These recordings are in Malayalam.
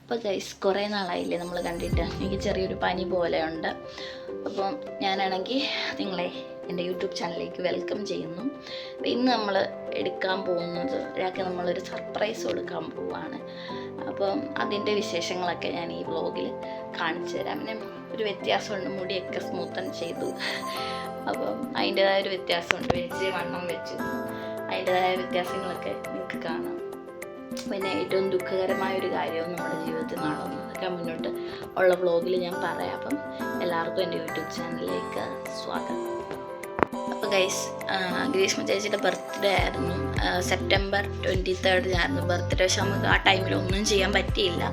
അപ്പോൾ ഗൈസ് കുറേ നാളായില്ലേ നമ്മൾ കണ്ടിട്ട്. എനിക്ക് ചെറിയൊരു പനി പോലെയുണ്ട്. അപ്പം ഞാനാണെങ്കിൽ നിങ്ങളെ എൻ്റെ യൂട്യൂബ് ചാനലിലേക്ക് വെൽക്കം ചെയ്യുന്നു. അപ്പോൾ ഇന്ന് നമ്മൾ എടുക്കാൻ പോകുന്നത് ഒരാൾക്ക് നമ്മളൊരു സർപ്രൈസ് കൊടുക്കാൻ പോവുകയാണ്. അപ്പം അതിൻ്റെ വിശേഷങ്ങളൊക്കെ ഞാൻ ഈ വ്ളോഗിൽ കാണിച്ചു തരാം. പിന്നെ ഒരു വ്യത്യാസമുണ്ട്, മുടിയൊക്കെ സ്മൂത്തൻ ചെയ്തു. അപ്പം അതിൻ്റെതായ ഒരു വ്യത്യാസമുണ്ട്, വെച്ച് വണ്ണം വെച്ചു, അതിൻ്റെതായ വ്യത്യാസങ്ങളൊക്കെ നിങ്ങൾക്ക് കാണാം. പിന്നെ ഏറ്റവും ദുഃഖകരമായൊരു കാര്യവും നമ്മുടെ ജീവിതത്തിൽ നടന്നു, അതൊക്കെ മുന്നോട്ട് ഉള്ള വ്ളോഗിൽ ഞാൻ പറയാം. അപ്പം എല്ലാവർക്കും എൻ്റെ യൂട്യൂബ് ചാനലിലേക്ക് സ്വാഗതം. അപ്പോൾ ഗൈസ്, ഗ്രീഷ്മ ചേച്ചിയുടെ ബർത്ത്ഡേ ആയിരുന്നു, സെപ്റ്റംബർ 23 ബർത്ത്ഡേ. പക്ഷെ നമുക്ക് ആ ടൈമിൽ ഒന്നും ചെയ്യാൻ പറ്റിയില്ല.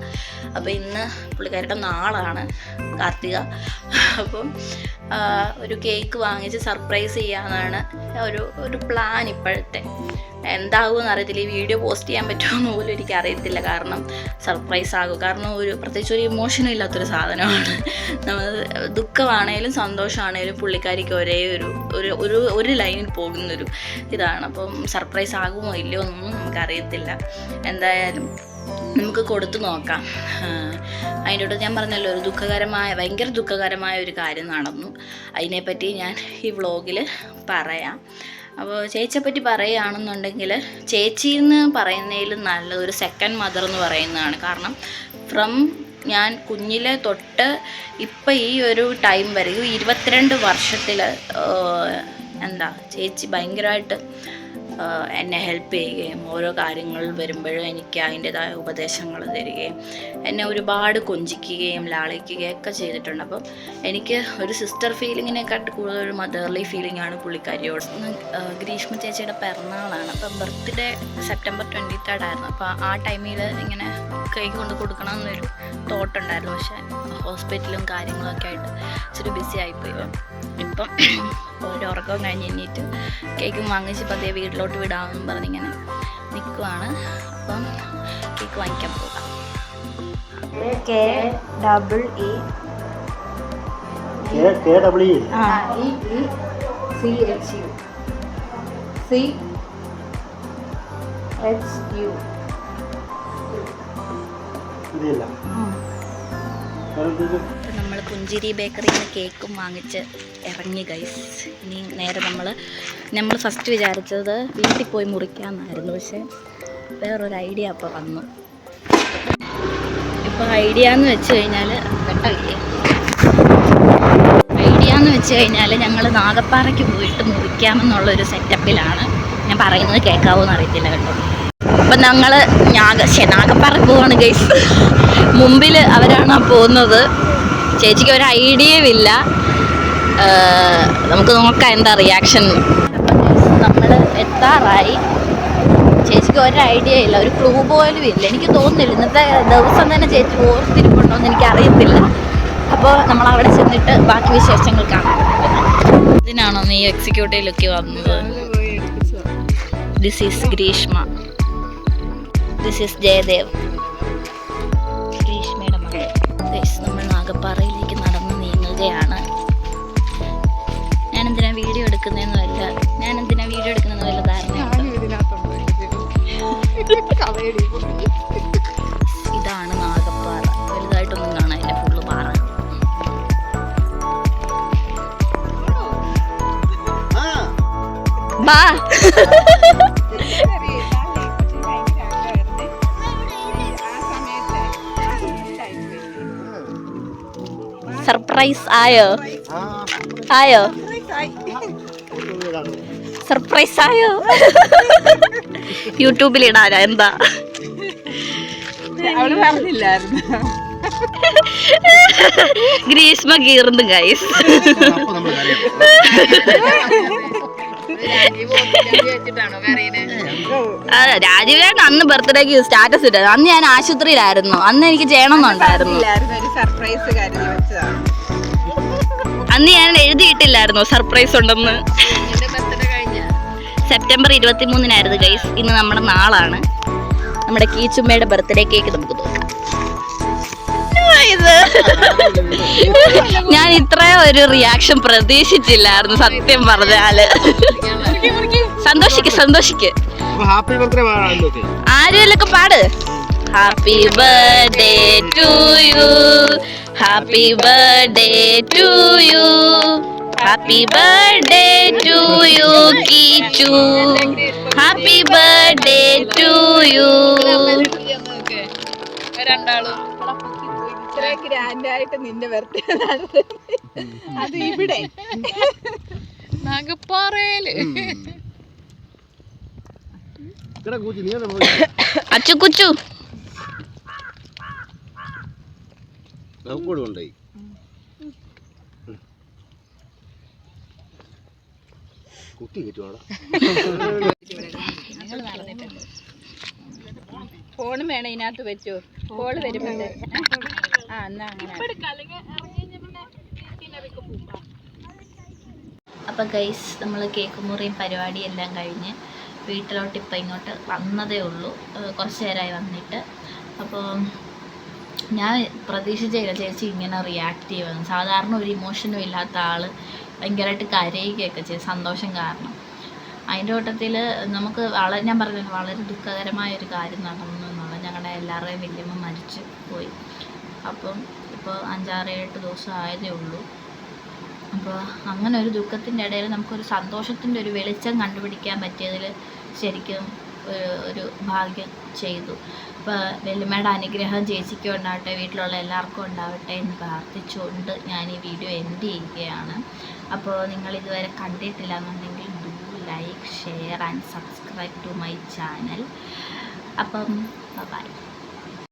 അപ്പോൾ ഇന്ന് പുള്ളിക്കാരുടെ നാളാണ്, കാർത്തിക. അപ്പം ഒരു കേക്ക് വാങ്ങിച്ച് സർപ്രൈസ് ചെയ്യാനാണ് ഒരു പ്ലാൻ. ഇപ്പോഴത്തെ എന്താകുമെന്ന് അറിയത്തില്ല, ഈ വീഡിയോ പോസ്റ്റ് ചെയ്യാൻ പറ്റുമെന്ന് പോലും എനിക്കറിയത്തില്ല. കാരണം സർപ്രൈസ് ആകും, കാരണം പ്രത്യേകിച്ച് ഒരു ഇമോഷനും ഇല്ലാത്തൊരു സാധനമാണ്. നമ്മൾ ദുഃഖമാണേലും സന്തോഷമാണേലും പുള്ളിക്കാരിക്ക് ഒരേ ഒരു ലൈനിൽ പോകുന്നൊരു ഇതാണ്. അപ്പം സർപ്രൈസ് ആകുമോ ഇല്ലയോ എന്നൊന്നും നമുക്കറിയത്തില്ല. എന്തായാലും നമുക്ക് കൊടുത്തു നോക്കാം. അതിൻ്റെ കൂടെ ഞാൻ പറഞ്ഞല്ലോ, ഭയങ്കര ദുഃഖകരമായ ഒരു കാര്യം നടന്നു. അതിനെപ്പറ്റി ഞാൻ ഈ വ്ളോഗിൽ പറയാം. അപ്പോൾ ചേച്ചിയെപ്പറ്റി പറയുകയാണെന്നുണ്ടെങ്കിൽ, ചേച്ചി എന്ന് പറയുന്നതിൽ നല്ലത് ഒരു സെക്കൻഡ് മദർ എന്ന് പറയുന്നതാണ്. കാരണം ഞാൻ കുഞ്ഞിലെ തൊട്ട് ഇപ്പം ഈ ഒരു ടൈം വരെ 22 വർഷത്തിൽ ചേച്ചി ഭയങ്കരമായിട്ട് എന്നെ ഹെൽപ്പ് ചെയ്യുകയും ഓരോ കാര്യങ്ങൾ വരുമ്പോഴും എനിക്ക് അതിൻ്റെതായ ഉപദേശങ്ങൾ തരികയും എന്നെ ഒരുപാട് കൊഞ്ചിക്കുകയും ലാളിക്കുകയും ഒക്കെ ചെയ്തിട്ടുണ്ട്. അപ്പം എനിക്ക് ഒരു സിസ്റ്റർ ഫീലിങ്ങിനെക്കാട്ട് കൂടുതൽ ഒരു മദർലി ഫീലിംഗാണ് പുള്ളിക്കാരിയോട്. ഗ്രീഷ്മ ചേച്ചിയുടെ പിറന്നാളാണ്. അപ്പം ബർത്ത്ഡേ സെപ്റ്റംബർ 23 ആയിരുന്നു. അപ്പോൾ ആ ടൈമിൽ ഇങ്ങനെ കേക്ക് കൊണ്ട് കൊടുക്കണം എന്നൊരു തോട്ടുണ്ടായിരുന്നു. പക്ഷേ ഹോസ്പിറ്റലും കാര്യങ്ങളൊക്കെ ആയിട്ട് ഇച്ചിരി ബിസി ആയിപ്പോയി. ഇപ്പം ഒരു ഉറക്കം കഴിഞ്ഞ് എണീറ്റ് കേക്കും വാങ്ങിച്ച് പതിയെ വീട്ടിലോട്ട് വിടാമെന്നും പറഞ്ഞിങ്ങനെ നിൽക്കുവാണ്. അപ്പം കേക്ക് വാങ്ങിക്കാൻ പോകാം. നമ്മൾ പുഞ്ചിരി ബേക്കറിയിൽ നിന്ന് കേക്കും വാങ്ങിച്ച് ഇറങ്ങി ഗൈസ്. ഇനി നേരെ നമ്മൾ ഫസ്റ്റ് വിചാരിച്ചത് വീട്ടിൽ പോയി മുറിക്കാമെന്നായിരുന്നു. പക്ഷേ വേറൊരു ഐഡിയ അപ്പോൾ വന്നു. ഇപ്പോൾ ഐഡിയ എന്ന് വെച്ച് കഴിഞ്ഞാൽ ഞങ്ങൾ നാഗപ്പാറയ്ക്ക് പോയിട്ട് മുറിക്കാമെന്നുള്ളൊരു സെറ്റപ്പിലാണ്. ഞാൻ പറയുന്നത് കേൾക്കാവോ എന്നറിയത്തില്ല കേട്ടോ. അപ്പം ഞങ്ങൾ നാഗപ്പാറയ്ക്ക് പോവാണ് ഗൈസ്. മുമ്പിൽ അവരാണ് പോകുന്നത്. ചേച്ചിക്ക് ഒരു ഐഡിയയും ഇല്ല. നമുക്ക് നോക്കാം എന്താ റിയാക്ഷൻ. നമ്മൾ എത്താറായി. ചേച്ചിക്ക് ഒരു ഐഡിയ ഇല്ല, ഒരു ക്ലൂ പോലും ഇല്ല. എനിക്ക് തോന്നുന്നില്ല ഇന്നത്തെ ദിവസം തന്നെ ചേച്ചി ഓർത്തിരിപ്പുണ്ടോ എന്ന് എനിക്കറിയത്തില്ല. അപ്പോൾ നമ്മൾ അവിടെ ചെന്നിട്ട് ബാക്കി വിശേഷങ്ങൾ കാണാം. ഇതിനാണോ നീ എക്സിക്യൂട്ടീവിലൊക്കെ വന്നത്? This is Greeshma, this is Jayadev, ഗ്രീഷ്മയുടെ മകൾ. നമ്മൾ നാഗപ്പാറയിലേക്ക് നടന്ന് നീങ്ങുകയാണ്. ഞാനെന്തിനാ വീഡിയോ എടുക്കുന്നതെന്ന് വല്ല ധാരണയുണ്ട്. ഇതാണ് നാഗപ്പാറ. വലുതായിട്ടൊന്നും കാണാനില്ല, ഫുള്ള് പാറ. ബാ സർപ്രൈസ് ആയോ? സർപ്രൈസ് ആയോ? യൂട്യൂബിൽ ഇടാനാ? എന്താ ഗ്രീഷ്മ കീർന്ന് ഗൈസ്. രാജീവേട്ടൻ അന്ന് ബർത്ത്ഡേക്ക് സ്റ്റാറ്റസ് ഇട്ടത്. അന്ന് ഞാൻ ആശുപത്രിയിലായിരുന്നു. അന്ന് എനിക്ക് ചെയ്യണമെന്നുണ്ടായിരുന്നു. അന്ന് ഞാൻ എഴുതിയിട്ടില്ലായിരുന്നു സർപ്രൈസ് ഉണ്ടെന്ന്. September 23 guys. ഇന്ന് നമ്മുടെ നാളാണ്. നമ്മുടെ കീച്ചുമ്മയുടെ ബർത്ത്ഡേ കേക്ക് നമുക്ക് നോക്കാം. ഞാൻ ഇത്രയും ഒരു റിയാക്ഷൻ പ്രതീക്ഷിച്ചില്ലായിരുന്നു സത്യം പറഞ്ഞാല്. സന്തോഷിക്ക് ആരുമല്ലൊക്കെ പാട്. Happy birthday to you, happy birthday to you, happy birthday to you Keechu, happy birthday to you. രണ്ടാളും ഇത്ര ഗ്രാൻഡായിട്ട് നിന്റെ ബർത്ത്ഡേ അത് ഇവിടെ നാഗപ്പാറയില്. അച്ചു കുച്ചു ഫോണും വേണം ഇതിനകത്ത് വെച്ചോ, കോള് വരുമ്പോഴേ. ആ എന്നാ അങ്ങനെ. അപ്പം ഗൈസ് നമ്മൾ കേക്ക് മുറിയും പരിപാടിയെല്ലാം കഴിഞ്ഞ് വീട്ടിലോട്ട് ഇപ്പം ഇങ്ങോട്ട് വന്നതേ ഉള്ളൂ. കുറച്ച് നേരമായി വന്നിട്ട്. അപ്പോൾ ഞാൻ പ്രതീക്ഷിച്ചില്ല ചേച്ചി ഇങ്ങനെ റിയാക്ട് ചെയ്യുമെന്ന്. സാധാരണ ഒരു ഇമോഷനും ഇല്ലാത്ത ആൾ ഭയങ്കരമായിട്ട് കരയുകയൊക്കെ ചെയ്യും സന്തോഷം കാരണം. അതിൻ്റെ കൂട്ടത്തിൽ നമുക്ക് ഞാൻ പറഞ്ഞത് വളരെ ദുഃഖകരമായൊരു കാര്യം നടന്നു എന്നുള്ളത്. ഞങ്ങളുടെ എല്ലാവരുടെയും വല്യമ്മ മരിച്ചു പോയി. അപ്പം ഇപ്പോൾ 5-6-7 ദിവസം ആയതേ ഉള്ളൂ. അപ്പോൾ അങ്ങനെ ഒരു ദുഃഖത്തിൻ്റെ ഇടയിൽ നമുക്കൊരു സന്തോഷത്തിൻ്റെ ഒരു വെളിച്ചം കണ്ടുപിടിക്കാൻ പറ്റിയതിൽ ശരിക്കും ഒരു ഭാഗ്യം ചെയ്തു. അപ്പോൾ വല്യമ്മയുടെ അനുഗ്രഹം ചേച്ചിക്കും ഉണ്ടാവട്ടെ, വീട്ടിലുള്ള എല്ലാവർക്കും ഉണ്ടാവട്ടെ എന്ന് പ്രാർത്ഥിച്ചുകൊണ്ട് ഞാൻ ഈ വീഡിയോ എൻഡ് ചെയ്യുകയാണ്. അപ്പോൾ നിങ്ങളിതുവരെ കണ്ടിട്ടില്ല എന്നുണ്ടെങ്കിൽ like, share and subscribe to my channel. അപ്പം ബൈ.